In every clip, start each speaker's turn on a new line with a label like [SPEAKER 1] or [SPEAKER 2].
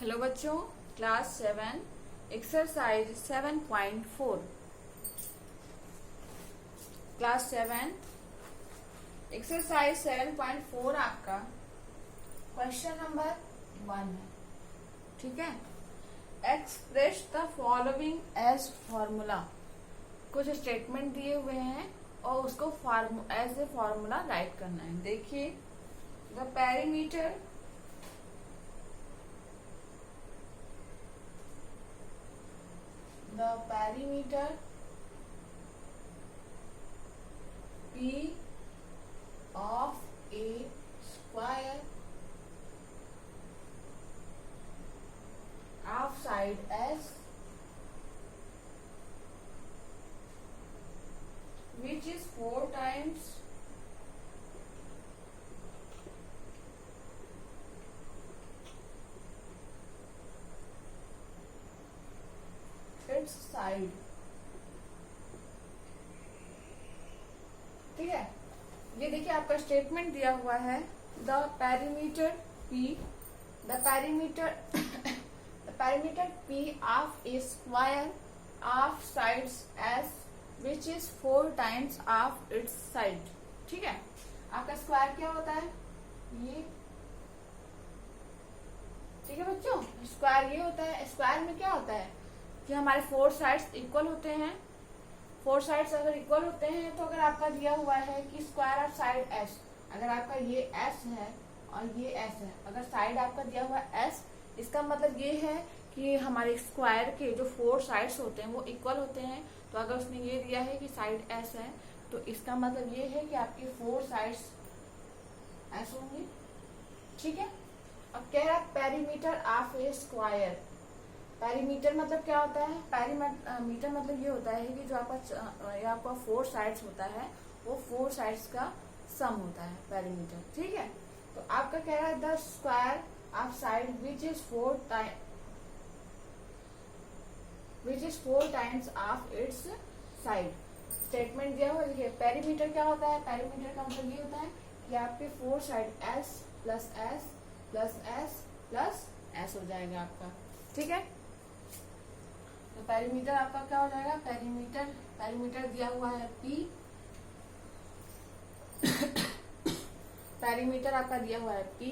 [SPEAKER 1] Hello बच्चों, class 7 exercise 7.4। Class 7 exercise 7.4 आपका question number 1 है। ठीक है, express the following as formula. कुछ स्टेटमेंट दिए हुए हैं और उसको एज ए फॉर्मूला राइट करना है। देखिए, the perimeter P of a square of side S which is 4 times its side। ठीक है, ये देखिए आपका स्टेटमेंट दिया हुआ है। The perimeter P of a square of sides S which is 4 times of its side। ठीक है, आपका स्क्वायर क्या होता है? ये ठीक है बच्चों, स्क्वायर ये होता है। स्क्वायर में क्या होता है कि हमारे 4 साइड्स इक्वल होते हैं। 4 साइड्स अगर इक्वल होते हैं तो अगर आपका दिया हुआ है कि स्क्वायर ऑफ साइड एस, अगर आपका ये एस है और ये एस है, अगर साइड आपका दिया हुआ है एस, इसका मतलब ये है कि हमारे स्क्वायर के जो 4 साइड्स होते हैं वो इक्वल होते हैं। तो अगर उसने ये दिया है कि साइड एस है तो इसका मतलब ये है कि आपके 4 साइड्स एस होंगे। ठीक है, अब कह रहा है perimeter of a square. Perimeter मतलब क्या होता है? पेरीमीटर मतलब ये होता है कि जो आपका 4 साइड्स होता है वो 4 साइड्स का सम होता है पेरीमीटर। ठीक है, तो आपका कह रहा है the square of side which is 4 times of its side. Statement दिया हुआ, देखिए पेरीमीटर क्या होता है? पेरीमीटर का मतलब ये होता है कि आपके 4 side S plus S plus S plus S हो जाएगा आपका। ठीक है, तो पेरीमीटर आपका क्या हो जाएगा? पेरीमीटर दिया हुआ है P। पेरीमीटर आपका दिया हुआ है P,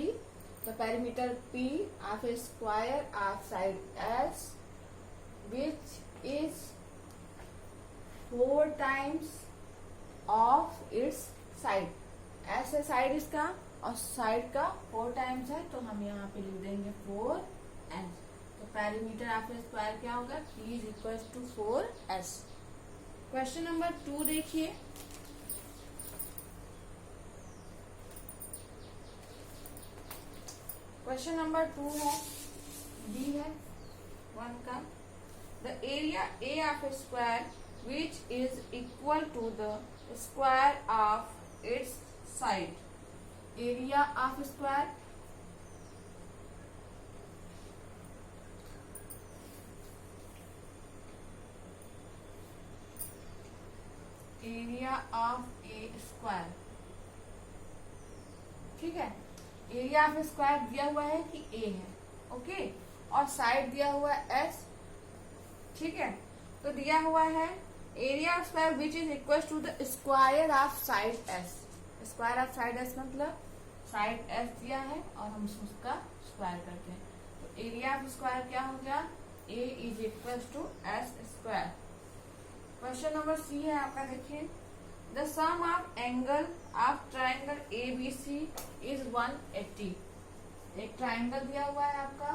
[SPEAKER 1] तो perimeter P of a square of side S which is 4 times of its side. S है साइड इसका और साइड का 4 टाइम्स है, तो हम यहाँ पे लिख देंगे 4S। तो पेरीमीटर ऑफ ए स्क्वायर क्या होगा? P is equal to 4S। Question number 2 देखिए। क्वेश्चन नंबर 2 है, B है 1 का। The area A of a square which is equal to the square of its side. Area of square, area of a square. ठीक है, area of square दिया हुआ है कि ए है, ओके, और साइड दिया हुआ है एस। ठीक है, तो दिया हुआ है area of square which is equal to the square of side S. Square of side S मतलब साइड एस दिया है और हम उसका स्क्वायर करते हैं, तो एरिया ऑफ स्क्वायर क्या हो गया? A is equal to s square. Question number C है आपका, देखिए the sum of angle of triangle ABC is 180। एक ट्राइंगल दिया हुआ है आपका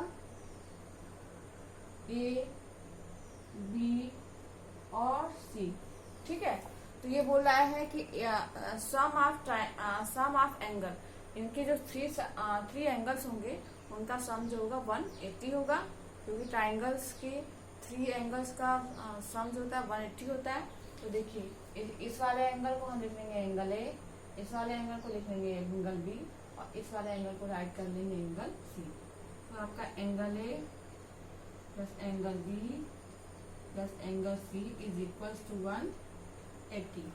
[SPEAKER 1] A, B और C। ठीक है, तो ये बोल रहा है कि सम ऑफ एंगल, इनके जो 3 एंगल्स होंगे उनका सम जो होगा 180 होगा, क्योंकि ट्राइंगल्स के 3 एंगल्स का सम जो होता है 180 होता है। तो देखिए इस वाले एंगल को हम लिख लेंगे एंगल A, इस वाले एंगल को लिख लेंगे एंगल B और इस वाले एंगल को राइट कर लेंगे एंगल C। तो आपका angle A plus angle B plus angle C is equal to 180।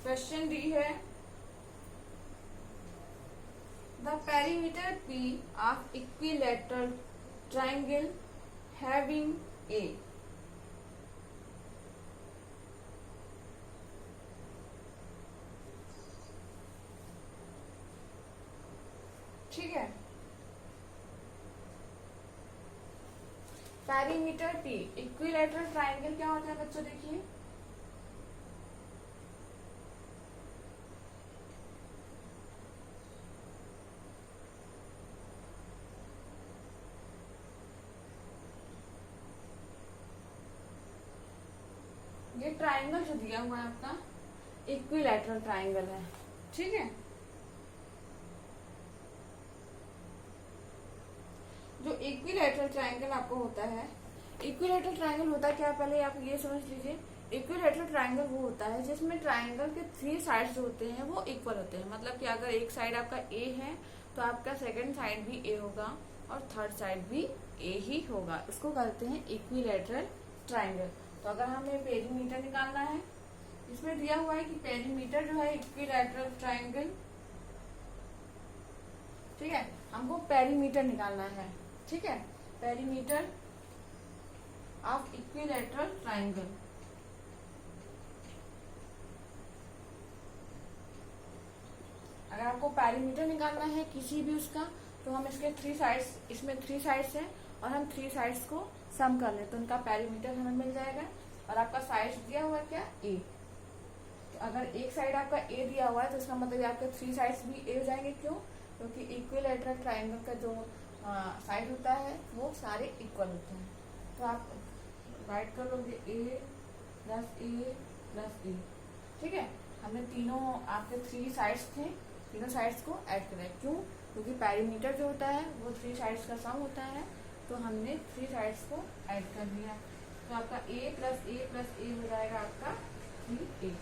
[SPEAKER 1] Question D है, the perimeter P of equilateral triangle having A। ठीक है, पेरीमीटर P इक्विलैटरल ट्राइंगल क्या होता है बच्चों? देखिए ये ट्राइंगल जो दिया हुआ है आपका इक्विलैटरल ट्राइंगल है। ठीक है, जो इक्विलैटरल ट्राइंगल आपको होता है, इक्विलैटरल ट्राइंगल होता है क्या, पहले आप ये समझ लीजिए। इक्विलैटरल ट्राइंगल वो होता है जिसमें ट्राइंगल के 3 साइड्स जो होते हैं वो इक्वल होते हैं। मतलब कि अगर एक साइड आपका ए है तो आपका सेकंड साइड भी ए होगा और थर्ड साइड भी ए ही होगा। इसको कहते हैं इक्विलैटरल ट्राइंगल। तो अगर हमें पेरीमीटर निकालना है, इसमें दिया हुआ है कि पेरीमीटर जो है इक्विलैटरल ट्राइंगल, ठीक है, हमको पेरीमीटर निकालना है। ठीक है, पेरीमीटर ऑफ इक्विलैटरल ट्राइंगल। अगर आपको पेरीमीटर निकालना है किसी भी उसका, तो हम इसके 3 साइड्स, इसमें 3 साइड्स हैं और हम 3 साइड्स को सम कर लें तो उनका पेरीमीटर हमें मिल जाएगा। और आपका साइड दिया हुआ है क्या, ए। तो अगर एक साइड आपका ए दिया हुआ है तो इसका मतलब आपके 3 साइड्स भी ए हो जाएंगे। क्यों? क्योंकि इक्विलैटरल ट्राइंगल का जो साइड होता है वो सारे इक्वल होते हैं। तो आप राइट कर लोगे ए प्लस ए प्लस ए। ठीक है, हमने तीनों आपके 3 साइड्स थे, तीनों साइड्स को ऐड करें। क्यों? क्योंकि पेरीमीटर जो होता है वो 3 साइड्स का सम होता है, तो हमने 3 साइड्स को ऐड कर दिया। तो आपका ए प्लस ए हो जाएगा आपका 3a।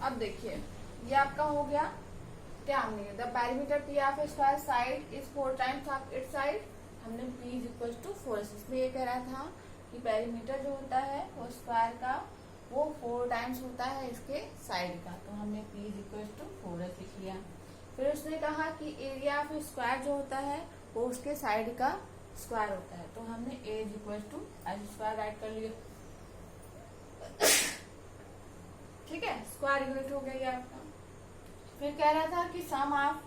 [SPEAKER 1] अब देखिए ये आपका हो गया क्या, हमने the perimeter P of square side is 4 times of its side. हमने पी इज इक्वल टू 4। इसमें ये कह रहा था कि पेरीमीटर जो होता है वो स्क्वायर का वो 4 टाइम्स होता है इसके साइड का, तो हमने पी इज इक्वल टू 4 लिख लिया। फिर उसने कहा कि एरिया ऑफ स्क्वायर जो होता है वो उसके साइड का स्क्वायर होता है, तो हमने a is equal to h square right कर लिया। ठीक है, स्क्वायर यूनिट हो गया ये आपका। फिर कह रहा था कि sum of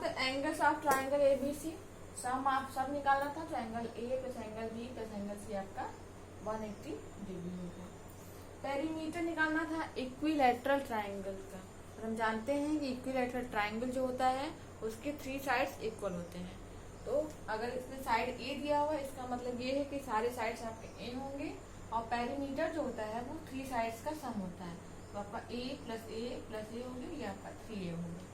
[SPEAKER 1] the angles of triangle ABC. सब निकालना था, triangle a plus angle b plus angle c आपका 180 डिग्री हो गया। पेरीमीटर निकालना था इक्विलैटरल ट्राइंगल का, और हम जानते हैं कि इक्विलैटरल ट्राइंगल जो होता है उसके 3 साइड्स इक्वल होते हैं। तो अगर इसमें साइड ए दिया हुआ है इसका मतलब ये है कि सारे साइड्स आपके ए होंगे, और पेरीमीटर जो होता है वो 3 साइड्स का सम होता है। तो आपका ए प्लस ए हो गया, ये आपका 3a हो गया।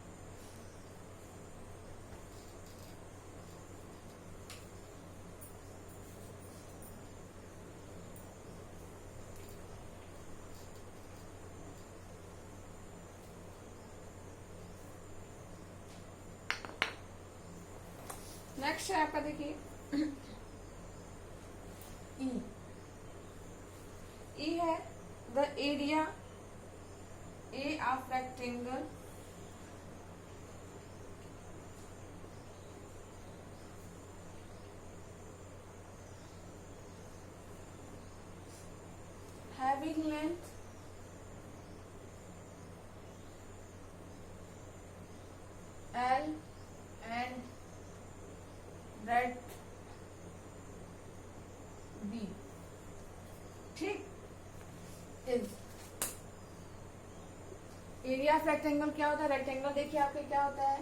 [SPEAKER 1] नेक्स्ट है आपका देखिए ई है the area A of rectangle having length L and breadth B। ठीक, इज एरिया ऑफ रेक्टेंगल क्या होता है? रेक्टेंगल देखिए आपके क्या होता है,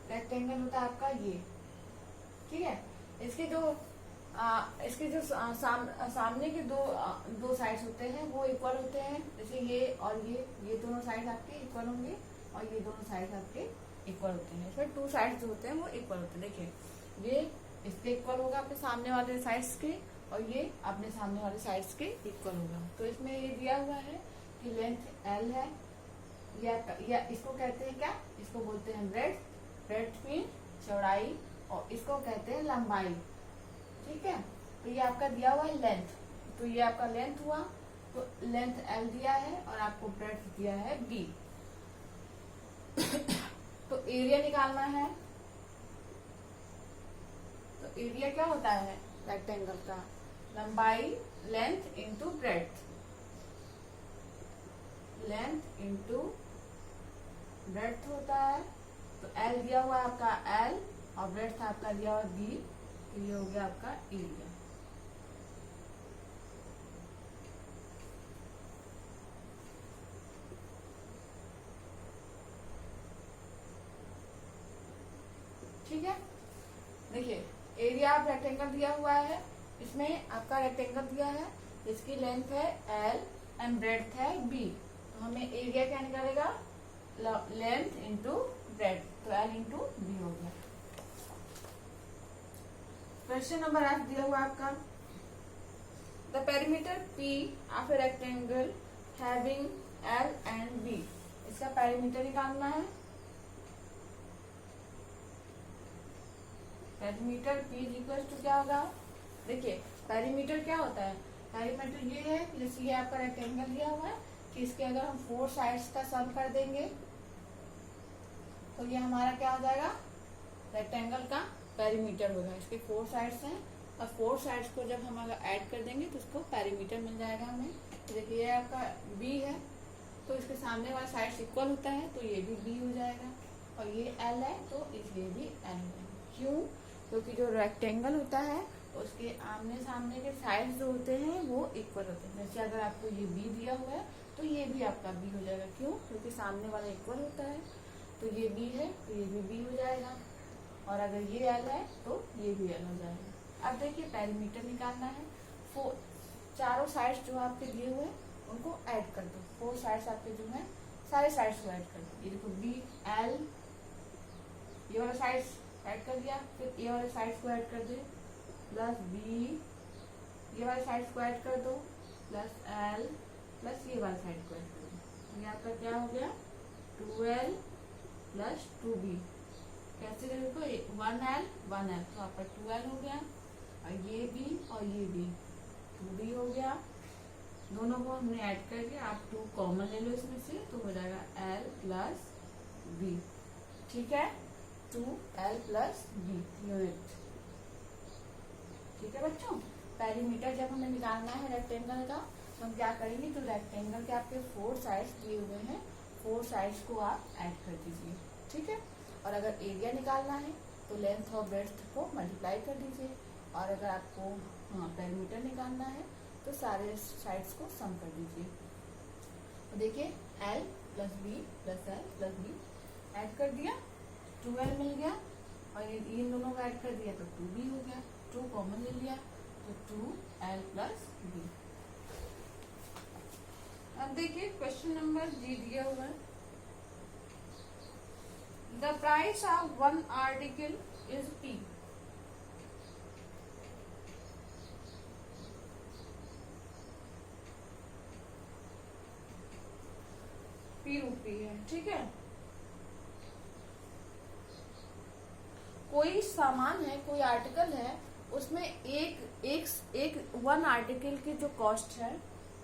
[SPEAKER 1] रेक्टेंगल होता है आपका ये। ठीक है, इसके जो सामने के दो साइड्स होते हैं वो इक्वल होते हैं, जैसे ये और ये दोनों साइड आपके इक्वल होंगे और ये दोनों साइड आपके इक्वल होते हैं। इसमें 2 साइड्स जो होते हैं वो इक्वल होते हैं। देखिए ये इसके इक्वल होगा अपने सामने वाले साइड्स के, और ये अपने सामने वाले साइड्स के इक्वल होगा। तो इसमें ये दिया हुआ है कि लेंथ एल है, या इसको कहते हैं क्या, इसको बोलते हैं ब्रेड्थ, ब्रेड्थ मीन चौड़ाई, और इसको कहते हैं लंबाई। ठीक है, तो ये आपका दिया हुआ है लेंथ, तो ये आपका लेंथ हुआ, तो लेंथ एल दिया है और आपको ब्रेड्थ दिया है बी। तो एरिया निकालना है, तो एरिया क्या होता है रेक्टेंगल का, लंबाई length into breadth, length into breadth होता है। तो एल दिया हुआ है आपका एल और ब्रेड्थ आपका दिया हुआ बी, तो ये हो गया आपका एरिया। ठीक है, देखिए एरिया आप रेक्टेंगल दिया हुआ है, इसमें आपका रेक्टेंगल दिया है, इसकी लेंथ है एल एंड ब्रेड्थ है बी, तो हमें एरिया क्या निकालेगा, लेंथ इंटू ब्रेड्थ, तो एल इंटू बी हो गया। क्वेश्चन नंबर 8 दिया हुआ आपका, the perimeter P of a rectangle having L and B, इसका पेरीमीटर निकालना है। पेरीमीटर P इक्वल टू क्या होगा, देखिए पेरीमीटर क्या होता है, पेरीमीटर ये है जैसे ये आपका रेक्टेंगल दिया हुआ है कि इसके अगर हम 4 साइड्स का सम कर देंगे तो ये हमारा क्या हो जाएगा, रेक्टेंगल का पेरीमीटर होगा। इसके 4 साइड्स हैं और 4 साइड्स को जब हम अगर ऐड कर देंगे तो उसको पेरीमीटर मिल जाएगा हमें। तो देखिए ये आपका B है, तो इसके सामने वाला साइड्स इक्वल होता है, तो ये भी B हो जाएगा, और ये L है तो इसलिए भी L है। क्यों, क्योंकि जो रेक्टेंगल होता है उसके आमने सामने के साइड्स जो होते हैं वो इक्वल होते हैं। जैसे अगर आपको ये बी दिया हुआ है तो ये भी आपका बी हो जाएगा, क्यों, क्योंकि सामने वाला इक्वल होता है, तो ये बी है तो ये भी बी हो जाएगा, और अगर ये एल है तो ये भी एल हो जाएगा। अब देखिए पेरीमीटर निकालना है, चारों साइड्स जो आपके दिए हुए हैं उनको ऐड कर दो, 4 साइड्स आपके जो है सारे साइड्स को ऐड कर दो। ये देखो बी एल, ये वाला साइड्स ऐड कर दिया, फिर ये वाले साइड्स को ऐड कर दे प्लस बी, ये वाले साइड्स को ऐड कर दो प्लस एल, प्लस ये वाले साइड को ऐड कर दो। ये आपका क्या हो गया 2l प्लस 2b, कैसे देखो 1l 1l, तो आपका 2l हो गया, और ये भी और ये भी 2b हो गया। दोनों को हमने ऐड कर दिया, आप 2 कॉमन ले लो इसमें से, तो हो जाएगा l प्लस b। ठीक है, 2l प्लस b यूनिट। ठीक है बच्चों, पेरीमीटर जब हमें निकालना है रेक्टेंगल का तो हम क्या करेंगे, तो रेक्टेंगल के आपके 4 साइड्स दिए हुए हैं, 4 साइड्स को आप ऐड कर दीजिए। ठीक है, और अगर एरिया निकालना है तो लेंथ और ब्रेड्थ को मल्टीप्लाई कर दीजिए, और अगर आपको पेरीमीटर निकालना है तो सारे साइड्स को सम कर दीजिए। तो देखिए l plus B plus L plus B add कर दिया, 2l मिल गया, और इन दोनों को ऐड कर दिया तो 2b हो गया, 2 कॉमन ले लिया तो 2l प्लस b। अब देखिए क्वेश्चन नंबर जी दिया हुआ है, the price of 1 article is P। P रुपी है। ठीक है, कोई सामान है, कोई आर्टिकल है, उसमें एक 1 आर्टिकल की जो कॉस्ट है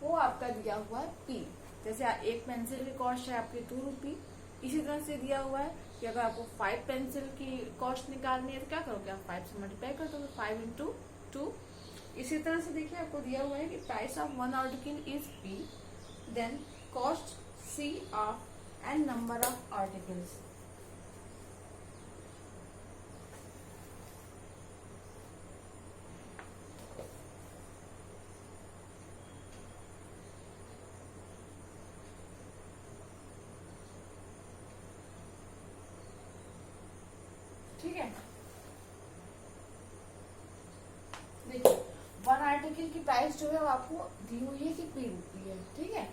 [SPEAKER 1] वो आपका दिया हुआ है P। जैसे एक पेंसिल की कॉस्ट है आपकी 2 रुपी, इसी तरह से दिया हुआ है कि अगर आपको 5 पेंसिल की कॉस्ट निकालनी है तो क्या करोगे, आप 5 से मल्टीप्लाई कर दोगे, 5 इंटू 2। इसी तरह से देखिए आपको दिया हुआ है कि price of 1 article is P, then cost C of n number of articles. ठीक है, देखिए 1 आर्टिकल की प्राइस जो है वो आपको दी हुई है कि P रुपी है। ठीक है,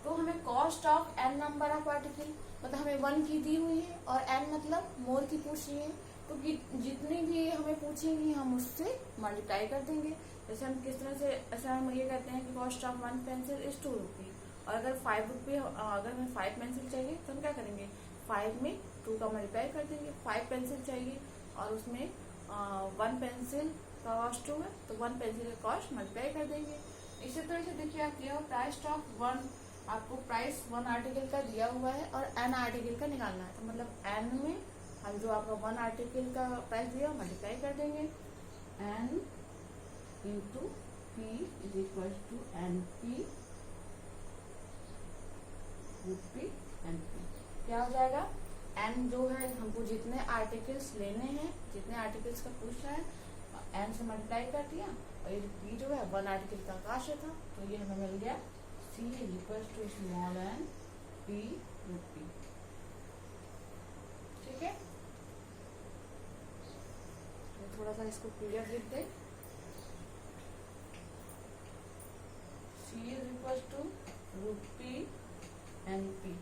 [SPEAKER 1] तो हमें cost of n number of article, मतलब हमें 1 की दी हुई है और n मतलब मोर की पूछ रही है, तो जितनी भी हमें पूछेंगी हम उससे मल्टीप्लाई कर देंगे। जैसे हम किस तरह से, ऐसा हम ये कहते हैं कि कॉस्ट ऑफ 1 पेंसिल इज 2 रुपी, और अगर 5 रुपये, अगर हमें 5 पेंसिल चाहिए तो हम क्या करेंगे, 5 में 2 का मल्टीप्लाई कर देंगे। 5 पेंसिल चाहिए और उसमें 1 पेंसिल का कॉस्ट 2 है, तो 1 पेंसिल का कॉस्ट मल्टीप्लाई कर देंगे। इसी तरह से देखिए आप दिया प्राइस ऑफ 1, आपको प्राइस 1 आर्टिकल का दिया हुआ है और n आर्टिकल का निकालना है, तो मतलब n में हम जो आपका 1 आर्टिकल का प्राइस दिया मल्टीप्लाई कर देंगे। n into p is equal to NP rupee NP। क्या हो जाएगा, n जो है हमको जितने आर्टिकल्स लेने हैं, जितने आर्टिकल्स का पूछ रहा है, n से मल्टीप्लाई कर दिया, और ये p जो है 1 आर्टिकल का आकाश था, तो ये हमें मिल गया c is equal to small n p rupee. ठीक है, तो थोड़ा सा इसको क्लियर लिख दे। c is equal to rupee NP।